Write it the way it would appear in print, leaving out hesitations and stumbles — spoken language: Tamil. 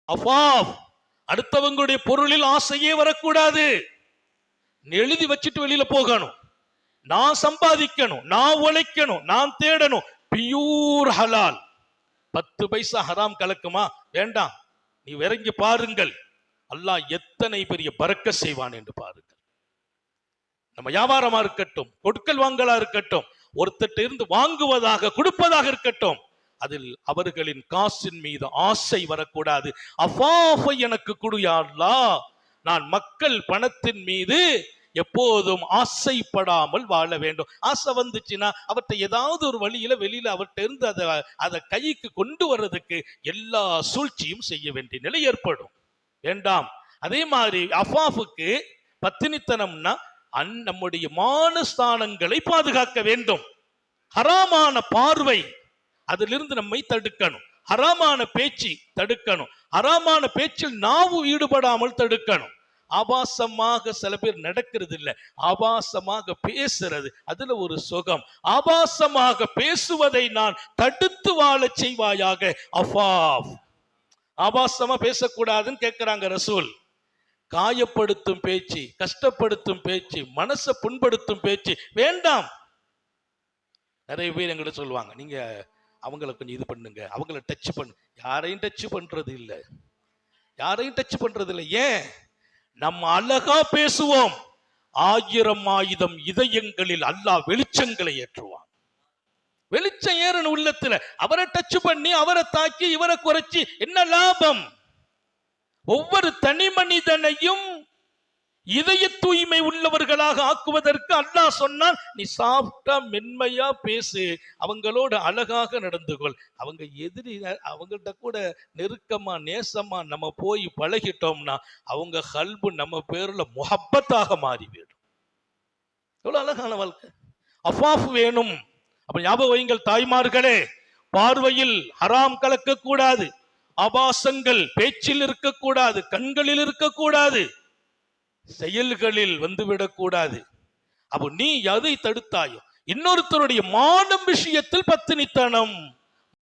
அஃபாஃப், அடுத்தவங்களுடைய பொருளில் ஆசையே வரக்கூடாது. எழுதி வச்சுட்டு வெளியில போகணும். நான் சம்பாதிக்கணும், நான் உழைக்கணும், நான் தேடணும். பியூர் ஹலால். 10 பைசா ஹராம் கலக்குமா? வேண்டாம். நீ இறங்கி பாருங்கள், அல்லாஹ் எத்தனை பெரிய பரக்க செய்வான் என்று பாருங்கள். நம்ம வியாபாரமா இருக்கட்டும், கொடுக்கல் வாங்கலா இருக்கட்டும், ஒருத்தட்ட இருந்து வாங்குவதாக கொடுப்பதாக இருக்கட்டும், அதில் அவர்களின் காசின் மீது ஆசை வரக்கூடாது. அஃபாஃபை எனக்கு கொடு யா அல்லாஹ். நான் மக்கள் பணத்தின் மீது எப்போதும் ஆசைப்படாமல் வாழ வேண்டும். ஆசை வந்துச்சுன்னா அவர்கிட்ட ஏதாவது ஒரு வழியில வெளியில அவர்கிட்ட இருந்து அதை கைக்கு கொண்டு வர்றதுக்கு எல்லா சூழ்ச்சியும் செய்ய வேண்டிய நிலை ஏற்படும். வேண்டாம். அதே மாதிரி அஃபாஃபுக்கு பத்தினித்தனம்னா நம்முடைய மானஸ்தானங்களை பாதுகாக்க வேண்டும். ஹராமான பார்வை, அதிலிருந்து நம்மை தடுக்கணும். ஹராமான பேச்சு தடுக்கணும். ஹராமான பேச்சில் நாவு ஈடுபடாமல் தடுக்கணும். ஆபாசமாக சில பேர் நடக்கிறது இல்லை, ஆபாசமாக பேசுறது, அதுல ஒரு சுகம். ஆபாசமாக பேசுவதை நான் தடுத்து வாழ செய்வாயாக அஃபாஃப். ஆபாசமா பேசக்கூடாதுன்னு கேட்கிறாங்க ரசூல். காயப்படுத்தும் பேச்சு, கஷ்டப்படுத்தும் பேச்சு, மனசை புண்படுத்தும் பேச்சு வேண்டாம். நிறைய பேர் எங்கிட்ட சொல்லுவாங்க, நீங்க அவங்கள கொஞ்சம் இது பண்ணுங்க, அவங்கள டச் பண்ணு. யாரையும் டச் பண்றது இல்லை, யாரையும் டச் பண்றது இல்லை. ஏன்? நம்ம அழகா பேசுவோம், 1000 இதயங்களில் அல்லாஹ் வெளிச்சங்களை ஏற்றுவான். வெளிச்சம் ஏறணும் உள்ளத்துல. அவரை டச் பண்ணி அவரை தாக்கி இவரை குறைச்சி என்ன லாபம்? ஒவ்வொரு தனி மனிதனையும் இதய தூய்மை உள்ளவர்களாக ஆக்குவதற்கு அல்லாஹ் சொன்னால், நீ சாஃப்டா மென்மையா பேசு, அவங்களோட அழகாக நடந்து கொள். அவங்க எதிரி, அவங்கள்ட்ட கூட நெருக்கமா நேசமா நம்ம போய் பழகிட்டோம்னா அவங்க கல்பு நம்ம பேர்ல முஹப்பத்தாக மாறிவிடும். எவ்வளவு அழகான வாழ்க்கை. அஃபாஃப் வேணும். அப்ப ஞாபகம் வையுங்கள் தாய்மார்களே, பார்வையில் ஹராம் கலக்க கூடாது, ஆபாசங்கள் பேச்சில் இருக்கக்கூடாது, கண்களில் இருக்கக்கூடாது, செயல்களில் வந்துவிடக்கூடாது. அப்போ நீ எதை தடுத்தாயோ, இன்னொருத்தருடைய மானம் விஷயத்தில் பத்தினித்தனம்.